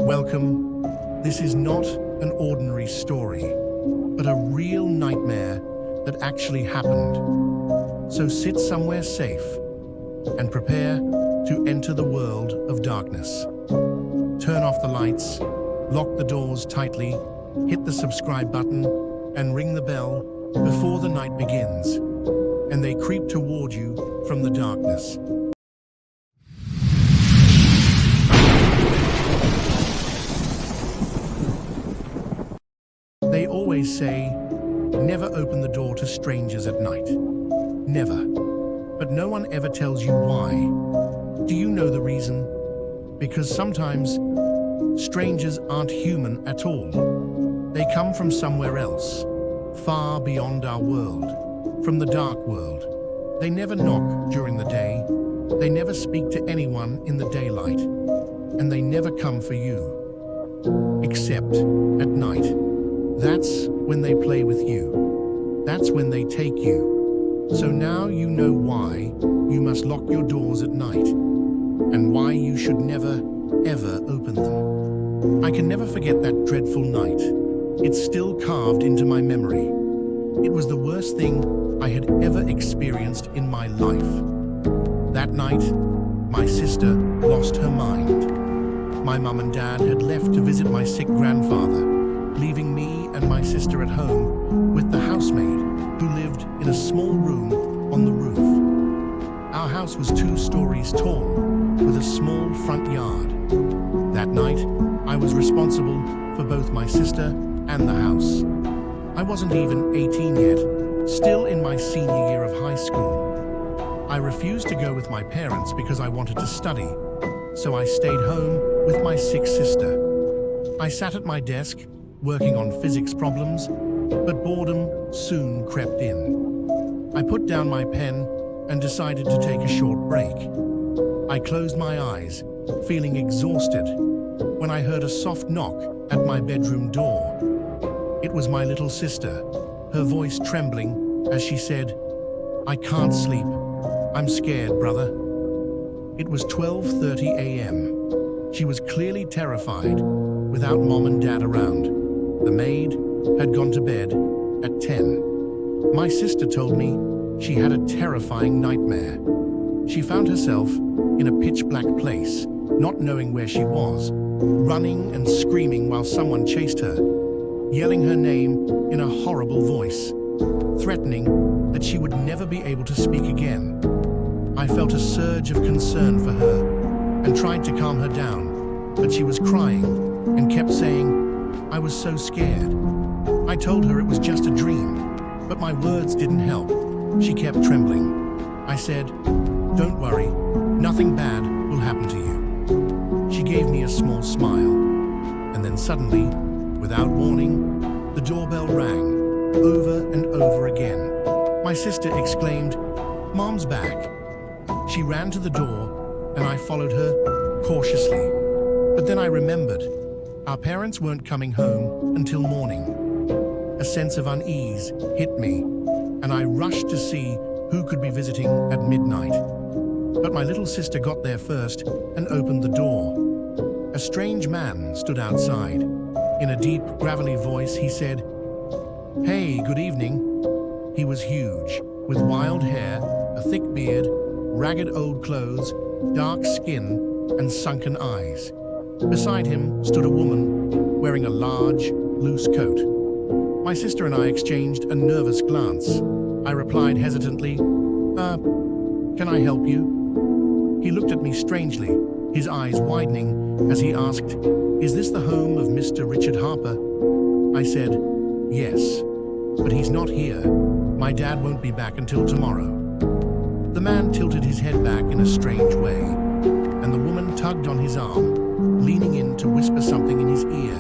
Welcome. This is not an ordinary story, but a real nightmare that actually happened. So sit somewhere safe and prepare to enter the world of darkness. Turn off the lights, lock the doors tightly, hit the subscribe button, and ring the bell before the night begins, and they creep toward you from the darkness. They always say, never open the door to strangers at night. Never. But no one ever tells you why. Do you know the reason? Because sometimes strangers aren't human at all. They come from somewhere else, far beyond our world, from the dark world. They never knock during the day. They never speak to anyone in the daylight. And they never come for you. Except at night. That's when they play with you. That's when they take you. So now you know why you must lock your doors at night and why you should never, ever open them. I can never forget that dreadful night. It's still carved into my memory. It was the worst thing I had ever experienced in my life. That night, my sister lost her mind. My mum and dad had left to visit my sick grandfather, leaving me and my sister at home with the housemaid who lived in a small room on the roof. Our house was 2 stories tall with a small front yard. That night, I was responsible for both my sister and the house. I wasn't even 18 yet, still in my senior year of high school. I refused to go with my parents because I wanted to study, so I stayed home with my sick sister. I sat at my desk, working on physics problems, but boredom soon crept in. I put down my pen and decided to take a short break. I closed my eyes, feeling exhausted, when I heard a soft knock at my bedroom door. It was my little sister, her voice trembling as she said, "I can't sleep. I'm scared, brother." It was 12:30 a.m. She was clearly terrified, without mom and dad around. The maid had gone to bed at 10. My sister told me she had a terrifying nightmare. She found herself in a pitch-black place, not knowing where she was, running and screaming while someone chased her, yelling her name in a horrible voice, threatening that she would never be able to speak again. I felt a surge of concern for her and tried to calm her down, but she was crying and kept saying, "I was so scared." I told her it was just a dream, but my words didn't help. She kept trembling. I said, "Don't worry, nothing bad will happen to you." She gave me a small smile, and then suddenly, without warning, the doorbell rang, over and over again. My sister exclaimed, "Mom's back." She ran to the door, and I followed her cautiously. But then I remembered, our parents weren't coming home until morning. A sense of unease hit me, and I rushed to see who could be visiting at midnight. But my little sister got there first and opened the door. A strange man stood outside. In a deep, gravelly voice, he said, "Hey, good evening." He was huge, with wild hair, a thick beard, ragged old clothes, dark skin, and sunken eyes. Beside him stood a woman wearing a large, loose coat. My sister and I exchanged a nervous glance. I replied hesitantly, "Can I help you?" He looked at me strangely, his eyes widening as he asked, "Is this the home of Mr. Richard Harper?" I said, "Yes, but he's not here. My dad won't be back until tomorrow." The man tilted his head back in a strange way, and the woman tugged on his arm, leaning in to whisper something in his ear.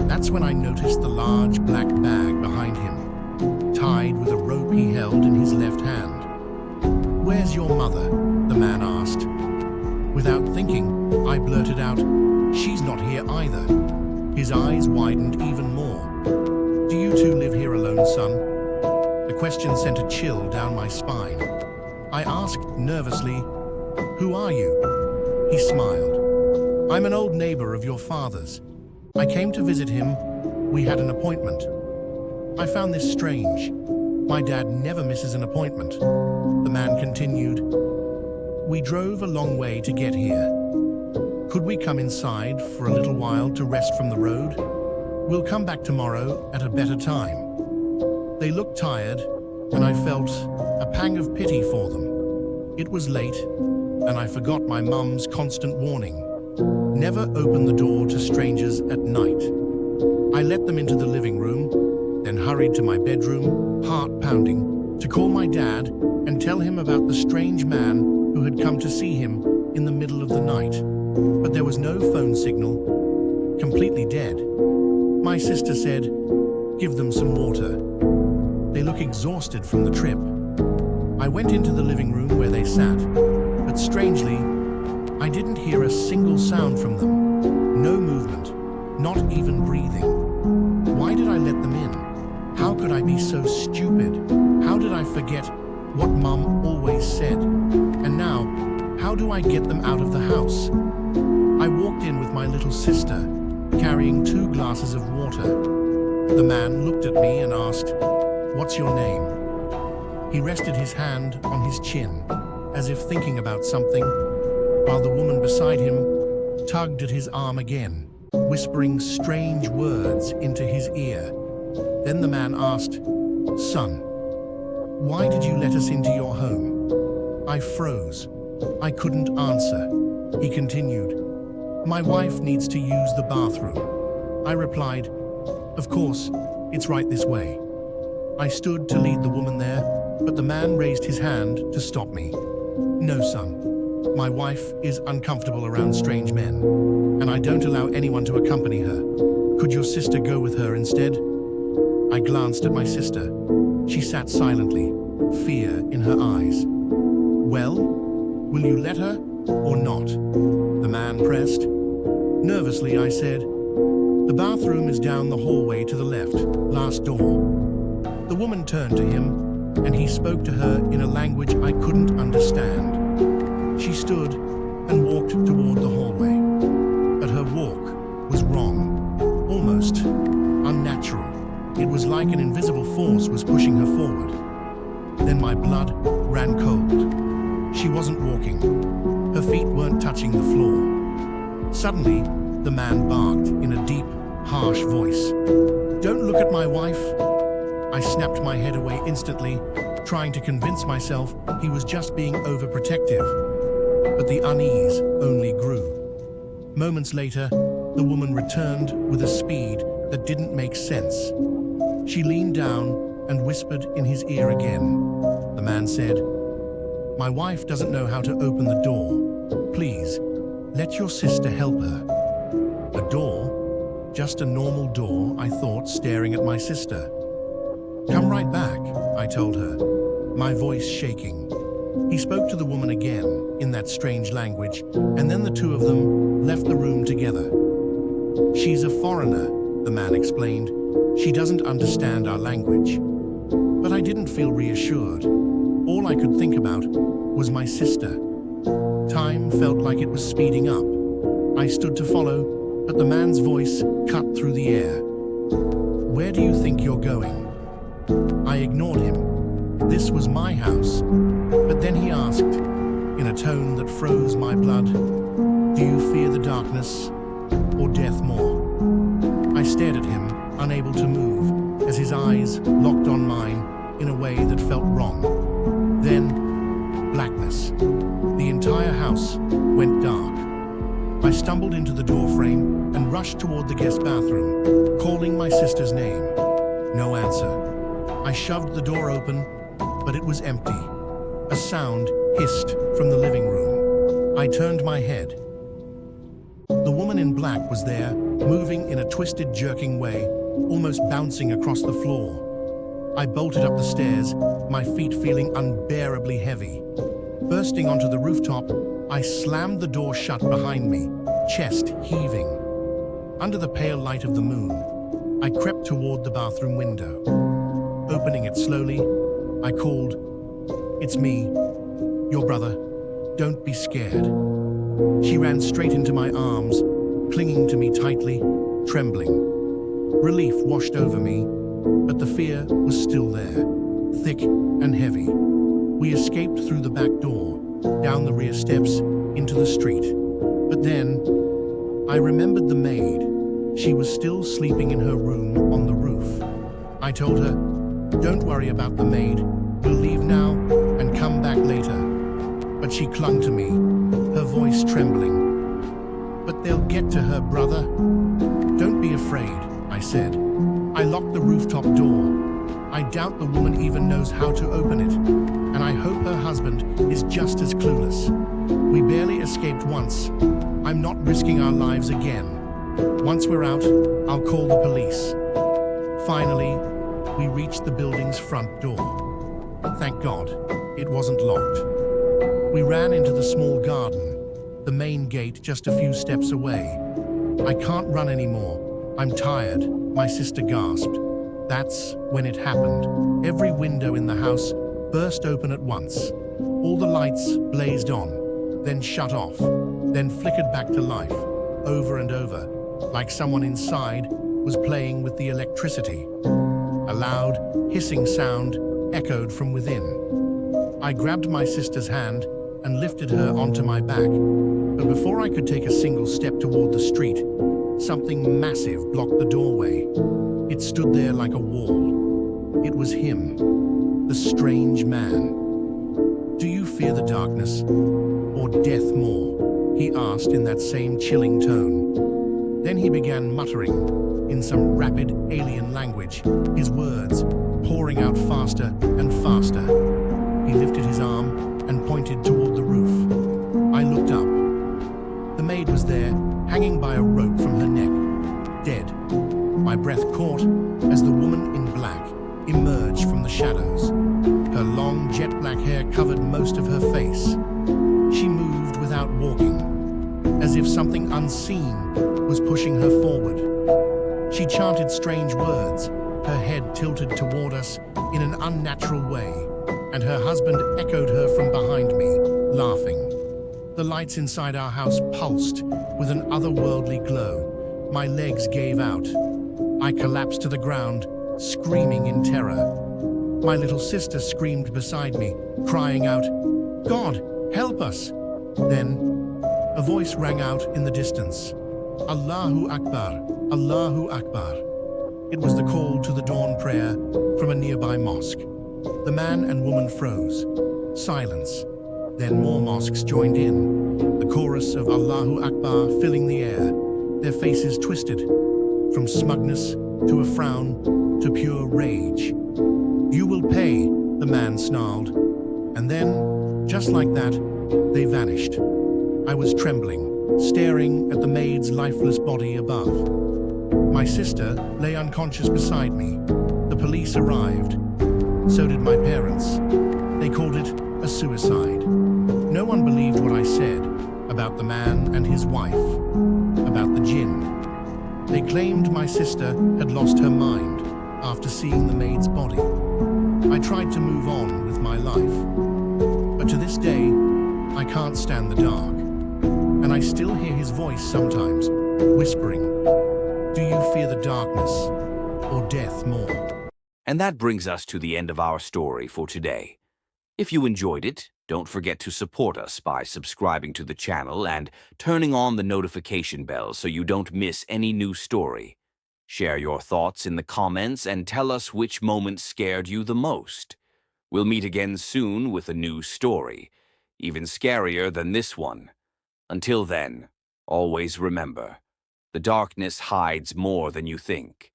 That's when I noticed the large black bag behind him, tied with a rope he held in his left hand. "Where's your mother?" the man asked. Without thinking, I blurted out, "She's not here either." His eyes widened even more. "Do you two live here alone, son?" The question sent a chill down my spine. I asked nervously, "Who are you?" He smiled. I'm an old neighbor of your father's. I came to visit him. We had an appointment. I found this strange. My dad never misses an appointment. The man continued. We drove a long way to get here. Could we come inside for a little while to rest from the road? We'll come back tomorrow at a better time. They looked tired, and I felt a pang of pity for them. It was late, and I forgot my mum's constant warning. Never open the door to strangers at night. I let them into the living room, then hurried to my bedroom, heart pounding, to call my dad and tell him about the strange man who had come to see him in the middle of the night. But there was no phone signal, completely dead. My sister said, "Give them some water. They look exhausted from the trip." I went into the living room where they sat, but strangely, I didn't hear a single sound from them. No movement, not even breathing. Why did I let them in? How could I be so stupid? How did I forget what Mum always said? And now, how do I get them out of the house? I walked in with my little sister, carrying 2 glasses of water. The man looked at me and asked, "What's your name?" He rested his hand on his chin, as if thinking about something, while the woman beside him tugged at his arm again, whispering strange words into his ear. Then the man asked, "Son, why did you let us into your home?" I froze. I couldn't answer. He continued, "My wife needs to use the bathroom." I replied, "Of course, it's right this way." I stood to lead the woman there, but the man raised his hand to stop me. "No, son. My wife is uncomfortable around strange men, and I don't allow anyone to accompany her. Could your sister go with her instead?" I glanced at my sister. She sat silently, fear in her eyes. "Well, will you let her or not?" the man pressed. Nervously, I said, "The bathroom is down the hallway to the left, last door." The woman turned to him, and he spoke to her in a language I couldn't understand. She stood and walked toward the hallway, but her walk was wrong, almost unnatural. It was like an invisible force was pushing her forward. Then my blood ran cold. She wasn't walking. Her feet weren't touching the floor. Suddenly, the man barked in a deep, harsh voice. "Don't look at my wife." I snapped my head away instantly, trying to convince myself he was just being overprotective. But the unease only grew. Moments later, the woman returned with a speed that didn't make sense. She leaned down and whispered in his ear again. The man said, "My wife doesn't know how to open the door. Please, let your sister help her." A door? Just a normal door, I thought, staring at my sister. "Come right back," I told her, my voice shaking. He spoke to the woman again in that strange language, and then the 2 of them left the room together. "She's a foreigner," the man explained. "She doesn't understand our language." But I didn't feel reassured. All I could think about was my sister. Time felt like it was speeding up. I stood to follow, but the man's voice cut through the air. "Where do you think you're going?" I ignored him. This was my house. But then he asked, in a tone that froze my blood, "Do you fear the darkness or death more?" I stared at him, unable to move, as his eyes locked on mine in a way that felt wrong. Then, blackness. The entire house went dark. I stumbled into the doorframe and rushed toward the guest bathroom, calling my sister's name. No answer. I shoved the door open, but it was empty. A sound hissed from the living room. I turned my head. The woman in black was there, moving in a twisted, jerking way, almost bouncing across the floor. I bolted up the stairs, my feet feeling unbearably heavy. Bursting onto the rooftop, I slammed the door shut behind me, chest heaving. Under the pale light of the moon, I crept toward the bathroom window. Opening it slowly, I called, "It's me, your brother. Don't be scared." She ran straight into my arms, clinging to me tightly, trembling. Relief washed over me, but the fear was still there, thick and heavy. We escaped through the back door, down the rear steps, into the street. But then, I remembered the maid. She was still sleeping in her room on the roof. I told her, "Don't worry about the maid. We'll leave now and come back later." But she clung to me, her voice trembling. "But they'll get to her, brother." "Don't be afraid," I said. I locked the rooftop door. I doubt the woman even knows how to open it, and I hope her husband is just as clueless. We barely escaped once. I'm not risking our lives again. Once we're out, I'll call the police. Finally, we reached the building's front door. Thank God, it wasn't locked. We ran into the small garden, the main gate just a few steps away. "I can't run anymore. I'm tired," my sister gasped. That's when it happened. Every window in the house burst open at once. All the lights blazed on, then shut off, then flickered back to life, over and over, like someone inside was playing with the electricity. A loud, hissing sound echoed from within. I grabbed my sister's hand and lifted her onto my back, but before I could take a single step toward the street, something massive blocked the doorway. It stood there like a wall. It was him, the strange man. "Do you fear the darkness, or death more?" he asked in that same chilling tone. Then he began muttering in some rapid alien language, his words pouring out faster and faster. He lifted his arm and pointed toward the roof. I looked up. The maid was there, hanging by a rope from her neck, dead. My breath caught as the woman in black emerged from the shadows. Her long jet-black hair covered most of her face. She moved without walking, as if something unseen was pushing her forward. She chanted strange words, her head tilted toward us in an unnatural way, and her husband echoed her from behind me, laughing. The lights inside our house pulsed with an otherworldly glow. My legs gave out. I collapsed to the ground, screaming in terror. My little sister screamed beside me, crying out, "God, help us!" Then, a voice rang out in the distance. "Allahu Akbar, Allahu Akbar." It was the call to the dawn prayer from a nearby mosque. The man and woman froze. Silence. Then more mosques joined in, the chorus of Allahu Akbar filling the air, their faces twisted, from smugness to a frown to pure rage. "You will pay," the man snarled. And then, just like that, they vanished. I was trembling, staring at the maid's lifeless body above. My sister lay unconscious beside me. The police arrived. So did my parents. They called it a suicide. No one believed what I said about the man and his wife, about the jinn. They claimed my sister had lost her mind after seeing the maid's body. I tried to move on with my life. But to this day, I can't stand the dark. And I still hear his voice sometimes, whispering, "Do you fear the darkness or death more?" And that brings us to the end of our story for today. If you enjoyed it, don't forget to support us by subscribing to the channel and turning on the notification bell so you don't miss any new story. Share your thoughts in the comments and tell us which moment scared you the most. We'll meet again soon with a new story, even scarier than this one. Until then, always remember, the darkness hides more than you think.